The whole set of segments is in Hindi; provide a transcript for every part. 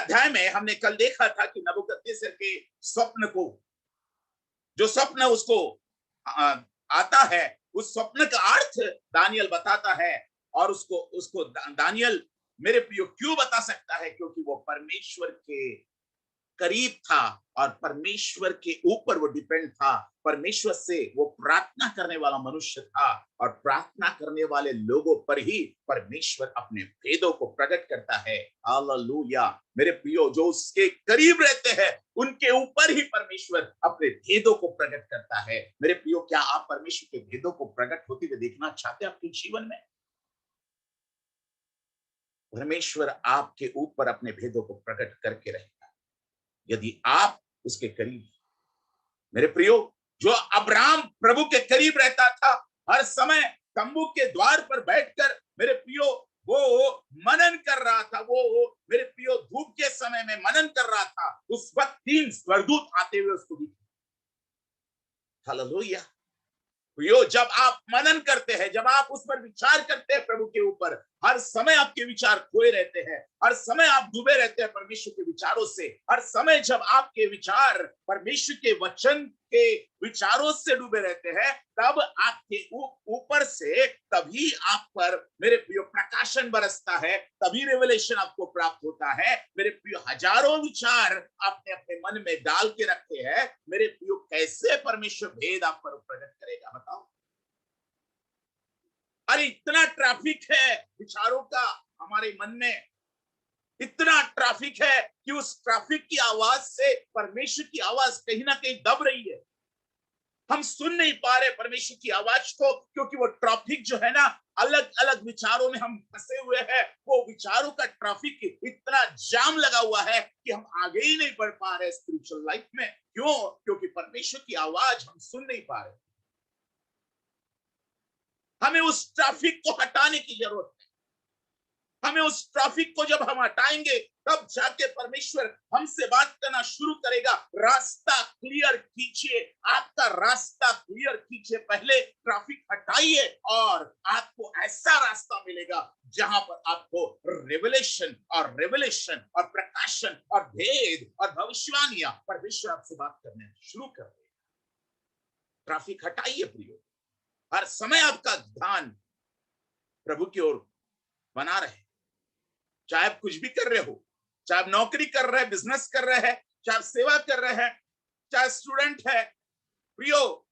अध्याय में हमने कल देखा था कि नबूकदनेस्सर के स्वप्न को, जो स्वप्न उसको आता है, उस स्वप्न का अर्थ दानियल बताता है। और उसको उसको दानियल मेरे प्रियो क्यों बता सकता है? क्योंकि वो परमेश्वर के करीब था और परमेश्वर के ऊपर वो डिपेंड था। परमेश्वर से वो प्रार्थना करने वाला मनुष्य था और प्रार्थना करने वाले लोगों पर ही परमेश्वर अपने भेदों को प्रकट करता है। हालेलुया। मेरे प्रियो, जो उसके करीब रहते हैं उनके ऊपर ही परमेश्वर अपने भेदों को प्रकट करता है। मेरे प्रियो, क्या आप परमेश्वर के भेदों को प्रकट होते हुए देखना चाहते हैं आपके जीवन में? परमेश्वर आपके ऊपर अपने भेदों को प्रकट करके रहेगा यदि आप उसके करीब। मेरे प्रियो, जो अब्राहम प्रभु के करीब रहता था, हर समय तंबू के द्वार पर बैठकर, मेरे प्रियो, वो मनन कर रहा था। वो मेरे प्रियो धूप के समय में मनन कर रहा था। उस वक्त 3 स्वर्गदूत आते हुए उसको दिखे। हालेलुया। प्रियो, जब आप मनन करते हैं, जब आप उस पर विचार करते हैं प्रभु के ऊपर, हर समय आपके विचार खोए रहते हैं। हर समय आप डूबे रहते हैं परमेश्वर के विचारों से। हर समय जब आपके विचार परमेश्वर के वचन के विचारों से डूबे रहते हैं, तब आपके ऊपर से तभी आप पर, मेरे प्रियो, प्रकाशन बरसता है। तभी रेवलेशन आपको प्राप्त होता है। मेरे प्रियो, हजारों विचार आपने अपने मन में डाल के रखे हैं। मेरे प्रियो, कैसे परमेश्वर भेद आप पर प्रकट करेगा? बताओ। अरे इतना ट्रैफिक है विचारों का हमारे मन में, इतना ट्रैफिक है कि उस ट्रैफिक की आवाज से परमेश्वर की आवाज कहीं ना कहीं दब रही है। हम सुन नहीं पा रहे परमेश्वर की आवाज को, क्योंकि वो ट्रैफिक जो है ना, अलग अलग विचारों में हम फंसे हुए हैं। वो विचारों का ट्रैफिक इतना जाम लगा हुआ है कि हम आगे ही नहीं बढ़ पा रहे स्पिरिचुअल लाइफ में। क्यों? क्योंकि परमेश्वर की आवाज हम सुन नहीं पा रहे। हमें उस ट्रैफिक को हटाने की जरूरत है। हमें उस ट्रैफिक को जब हम हटाएंगे, तब जाके परमेश्वर हमसे बात करना शुरू करेगा। रास्ता क्लियर कीजिए, आपका रास्ता क्लियर कीजिए। पहले ट्रैफिक हटाइए और आपको ऐसा रास्ता मिलेगा जहां पर आपको रेवलेशन और प्रकाशन और भेद और भविष्यवाणियां परमेश्वर आपसे बात करने शुरू कर देगा। ट्रैफिक हटाइए प्रियो। हर समय आपका ध्यान प्रभु की ओर बना रहे। चाहे आप कुछ भी कर रहे हो, चाहे आप नौकरी कर रहे हैं, बिजनेस कर रहे हैं, चाहे आप सेवा कर रहे हैं, चाहे स्टूडेंट है, प्रियो,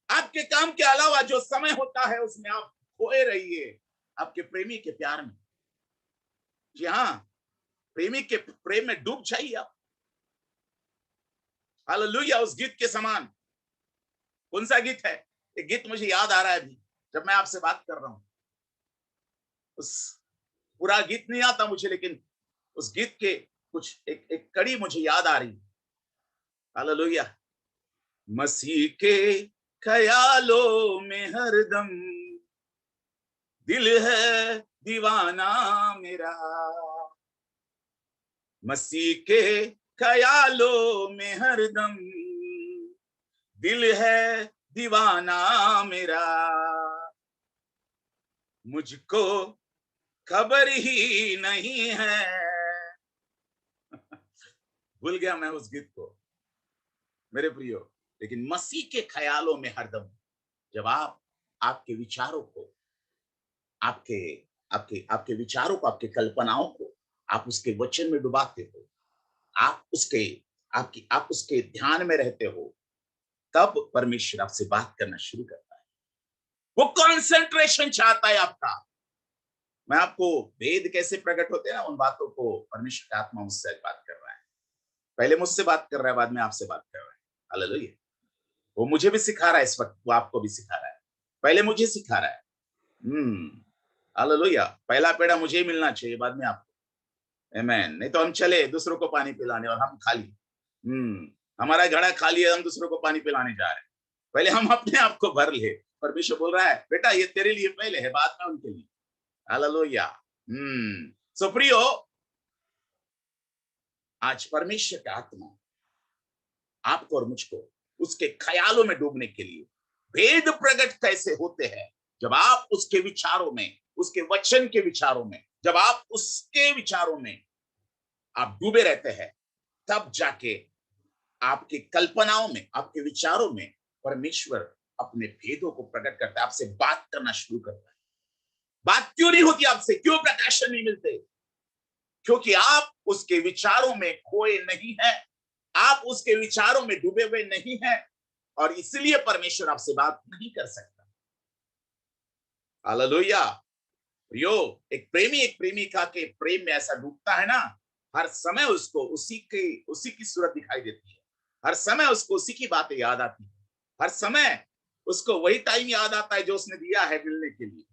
आपके काम के अलावा जो समय होता है उसमें आप खोए रहिए आपके प्रेमी के प्यार में। जी हाँ, प्रेमी के प्रेम में डूब जाइए आप। हालेलुया। उस गीत के समान। कौन सा गीत है? एक गीत मुझे याद आ रहा है अभी जब मैं आपसे बात कर रहा हूं। उस पूरा गीत नहीं आता मुझे, लेकिन उस गीत के कुछ एक कड़ी मुझे याद आ रही। हालेलुया। मसीह के ख्यालों में हरदम दिल है दीवाना मेरा। मसीह के ख्यालों में हरदम दिल है दीवाना मेरा। मुझको खबर ही नहीं है। भूल गया मैं उस गीत को मेरे प्रियो। लेकिन मसीह के ख्यालों में हरदम, जब आप आपके विचारों को, आपके आपके आपके विचारों को, आपके कल्पनाओं को आप उसके वचन में डुबाते हो, आप उसके आप उसके ध्यान में रहते हो, तब परमेश्वर आपसे बात करना शुरू करता है। वो कंसंट्रेशन चाहता है आपका। मैं आपको भेद कैसे प्रकट होते हैं ना, उन बातों को परमेश्वर का आत्मा मुझसे बात कर रहा है। पहले मुझसे बात कर रहा है, बाद में आपसे बात कर रहा है। हालेलुया। वो मुझे भी सिखा रहा है इस वक्त, वो आपको भी सिखा रहा है। पहले मुझे सिखा रहा है। हालेलुया। पहला पेड़ा मुझे ही मिलना चाहिए, बाद में आपको। आमेन। नहीं तो हम चले दूसरों को पानी पिलाने और हम खाली। हमारा घड़ा खाली है, हम दूसरों को पानी पिलाने जा रहे हैं। पहले हम अपने आप को भर ले। परमेश्वर बोल रहा है, बेटा ये तेरे लिए पहले है, बाद में उनके लिए। हालेलुया। सो प्रियो, आज परमेश्वर का आत्मा आपको और मुझको उसके ख्यालों में डूबने के लिए, भेद प्रकट कैसे होते हैं जब आप उसके विचारों में, उसके वचन के विचारों में, जब आप उसके विचारों में आप डूबे रहते हैं, तब जाके आपकी कल्पनाओं में, आपके विचारों में परमेश्वर अपने भेदों को प्रकट करता है, आपसे बात करना शुरू करता है। बात क्यों नहीं होती आपसे? क्यों प्रकाशन नहीं मिलते? क्योंकि आप उसके विचारों में खोए नहीं हैं, आप उसके विचारों में डूबे हुए नहीं हैं, और इसलिए परमेश्वर आपसे बात नहीं कर सकता। हालेलुया। प्रियो, एक प्रेमिका के प्रेम में ऐसा डूबता है ना, हर समय उसको उसी की सूरत दिखाई देती है, हर समय उसको उसी की बातें याद आती है, हर समय उसको वही टाइम याद आता है जो उसने दिया है मिलने के लिए,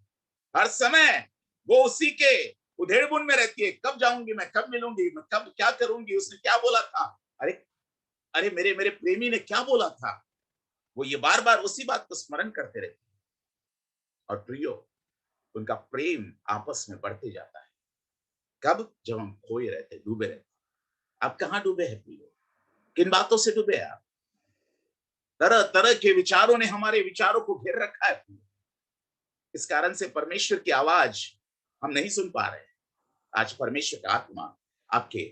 हर समय वो उसी के उधेड़बुन में रहती है, कब जाऊंगी मैं, कब मिलूंगी मैं, कब क्या करूंगी, उसने क्या बोला था, अरे अरे मेरे मेरे प्रेमी ने क्या बोला था। वो ये बार बार उसी बात को स्मरण करते रहते हैं, और प्रियो, उनका प्रेम आपस में बढ़ते जाता है। कब? जब हम खोए रहते, डूबे रहते। आप कहाँ डूबे हैं प्रियो? किन बातों से डूबे हैं आप? तरह तरह के विचारों ने हमारे विचारों को घेर रखा है प्रियो। इस कारण से परमेश्वर की आवाज हम नहीं सुन पा रहे हैं। आज परमेश्वर का आत्मा आपके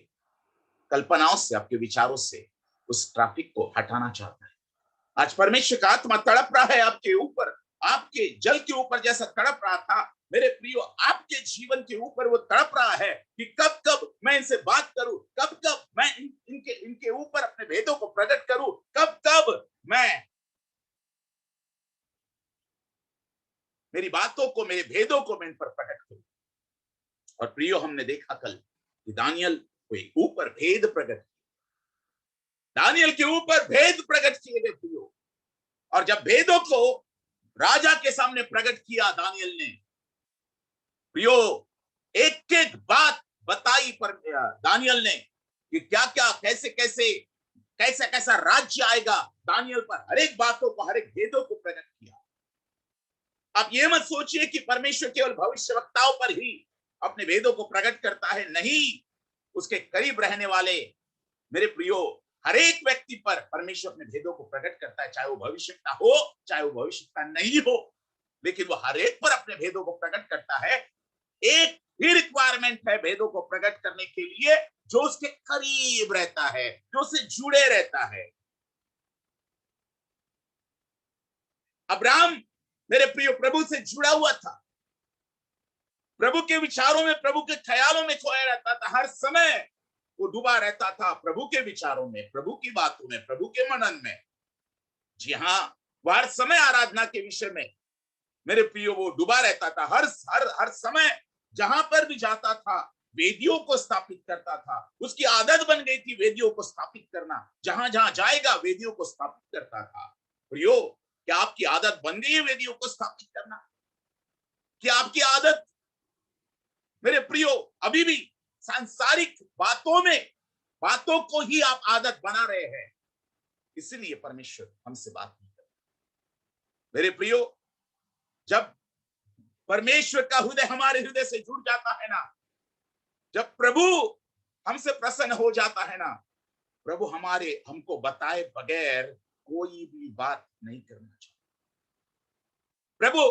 कल्पनाओं से, आपके विचारों से उस ट्रैफिक को हटाना चाहता है। आज परमेश्वर का आत्मा तड़प रहा है आपके ऊपर, आपके जल के ऊपर जैसा तड़प रहा था मेरे प्रियो, आपके जीवन के ऊपर वो तड़प रहा है कि कब कब मैं इनसे बात करूं, कब कब मैं इनके इनके ऊपर अपने भेदों को प्रकट करूं, कब कब मैं मेरी बातों को, मेरे भेदों को मैं इन पर प्रकट करूं। और प्रियो, हमने देखा कल कि दानियल को ऊपर भेद प्रकट, दानियल के ऊपर भेद प्रकट किए गए प्रियो। और जब भेदों को राजा के सामने प्रकट किया दानियल ने, प्रियो, एक एक बात बताई पर दानियल ने कि क्या क्या कैसे कैसे कैसा कैसा राज्य आएगा दानियल पर, हर एक बातों को, हर एक भेदों को प्रकट किया। आप ये मत सोचिए कि परमेश्वर केवल भविष्यवक्ताओं पर ही अपने भेदों को प्रकट करता है, नहीं, उसके करीब रहने वाले मेरे प्रियो हर एक व्यक्ति पर परमेश्वर अपने भेदों को प्रकट करता है, चाहे वो भविष्यवक्ता हो, चाहे वो भविष्यवक्ता नहीं हो, लेकिन वो हर एक पर अपने भेदों को प्रकट करता है। एक ही रिक्वायरमेंट है भेदों को प्रकट करने के लिए, जो उसके करीब रहता है, जो उससे जुड़े रहता है। अब्राहम मेरे प्रियो प्रभु से जुड़ा हुआ था, प्रभु के विचारों में, प्रभु के ख्यालों में खोया रहता था, हर समय वो डूबा रहता था प्रभु के विचारों में, प्रभु की बातों में, प्रभु के मनन में। जी हाँ, वो हर समय आराधना के विषय में मेरे प्रियो वो डूबा रहता था, हर हर हर समय जहां पर भी जाता था वेदियों को स्थापित करता था, उसकी आदत बन गई थी वेदियों को स्थापित करना, जहां जहां जाएगा वेदियों को स्थापित करता था। प्रियो, क्या आपकी आदत बन गई है वेदियों को स्थापित करना? क्या आपकी आदत मेरे प्रियो अभी भी सांसारिक बातों में, बातों को ही आप आदत बना रहे हैं? इसलिए परमेश्वर हमसे बात नहीं करता मेरे प्रियो। जब परमेश्वर का हृदय हमारे हृदय से जुड़ जाता है ना, जब प्रभु हमसे प्रसन्न हो जाता है ना, प्रभु हमारे हमको बताए बगैर कोई भी बात नहीं करना चाहता। प्रभु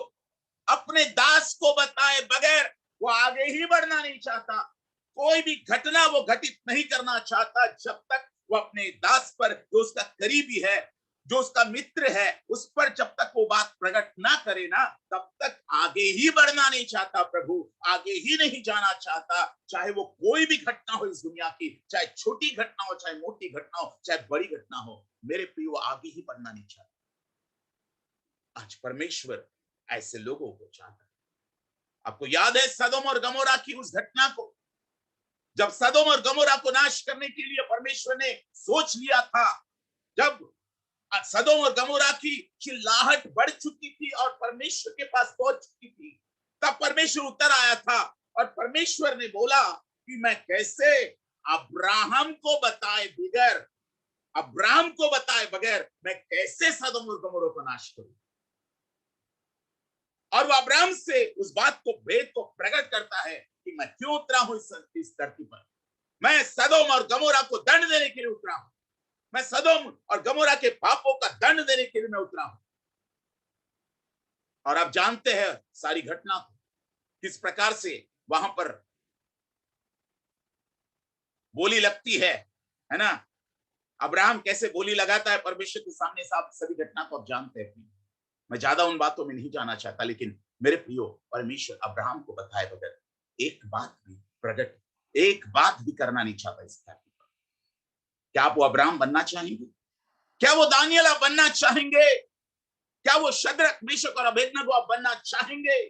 अपने दास को बताए बगैर वो आगे ही बढ़ना नहीं चाहता, कोई भी घटना वो घटित नहीं करना चाहता जब तक वो अपने दास पर, जो उसका करीबी है, जो उसका मित्र है, उस पर जब तक वो बात प्रकट ना करे ना, तब तक आगे ही बढ़ना नहीं चाहता प्रभु, आगे ही नहीं जाना चाहता। चाहे वो कोई भी घटना हो इस दुनिया की, चाहे छोटी घटना हो, चाहे मोटी घटना हो, चाहे बड़ी घटना हो, मेरे प्रियो आगे ही बढ़ना नहीं चाहता। आज परमेश्वर ऐसे लोगों को चाहता है। आपको याद है सदोम और गमोरा की उस घटना को, जब सदोम और गमोरा को नाश करने के लिए परमेश्वर ने सोच लिया था, जब सदोम और गमोरा की चिल्लाहट बढ़ चुकी थी और परमेश्वर के पास पहुंच चुकी थी, तब परमेश्वर उतर आया था और परमेश्वर ने बोला कि मैं कैसे अब्राहम को बताए बगैर, अब्राहम को बताए बगैर मैं कैसे सदोम और गमोरा को नाश करूं। और वो अब्राहम से उस बात को, भेद को प्रकट करता है कि मैं क्यों उतरा हूं इस धरती पर। मैं सदोम और गमोरा को दंड देने के लिए उतरा हूं, मैं सदोम और गमोरा के पापों का दंड देने के लिए मैं उतरा हूं। और आप जानते हैं सारी घटना को, किस प्रकार से वहां पर बोली लगती है ना। अब्राहम कैसे बोली लगाता है परमेश्वर के सामने, साहब सभी घटना को आप जानते हैं। मैं ज्यादा उन बातों में नहीं जाना चाहता, लेकिन मेरे प्रियो, परमेश्वर अब्राहम को बताए बगैर एक बात भी प्रकट, एक बात भी करना नहीं चाहता इस धरती पर। क्या आप वो अब्राहम बनना चाहेंगे? क्या वो दानियल आप बनना चाहेंगे? क्या वो शद्रक, मेशक और अबेदनगो आप बनना चाहेंगे,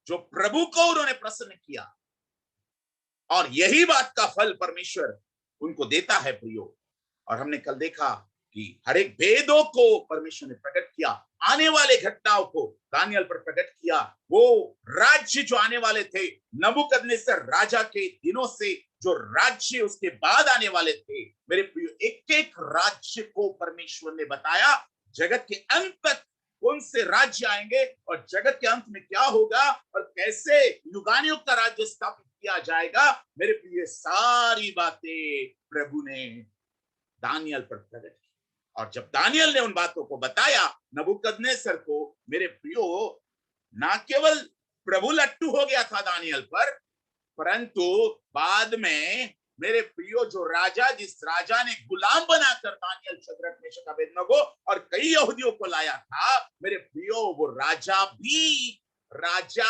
जो प्रभु को उन्होंने प्रसन्न किया? और यही बात का फल परमेश्वर उनको देता है प्रियो। और हमने कल देखा कि हर एक भेदों को परमेश्वर ने प्रकट किया, आने वाले घटनाओं को दानियल पर प्रकट किया। वो राज्य जो आने वाले थे, नबूकदनेस्सर राजा के दिनों से जो राज्य उसके बाद आने वाले थे, मेरे प्रियो, एक एक राज्य को परमेश्वर ने बताया। जगत के अंत तक कौन से राज्य आएंगे और जगत के अंत में क्या होगा और कैसे युगानुयुग का राज्य स्थापित किया जाएगा, मेरे प्रिय, सारी बातें प्रभु ने दानियल पर प्रकट की। और जब दानियल ने उन बातों को बताया नबूकदनेस्सर को, मेरे प्रियो, ना केवल प्रभु लट्टू हो गया था दानियल पर, परंतु बाद में मेरे प्रियो, जो राजा, जिस राजा ने गुलाम बनाकर दानियल, शद्रक, मेशक, अबेदनगो और कई यहूदियों को लाया था, मेरे प्रियो, वो राजा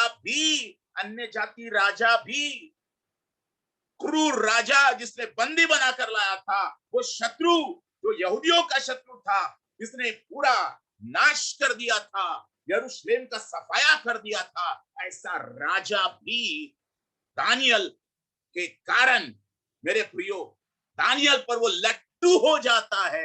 भी अन्य जाति राजा भी, क्रूर राजा जिसने बंदी बनाकर लाया था, वो शत्रु जो यहूदियों का शत्रु था, जिसने पूरा नाश कर दिया था, यरूशलेम का सफाया कर दिया था, ऐसा राजा भी दानियल के कारण, मेरे प्रियो, दानियल पर वो लट्टू हो जाता है।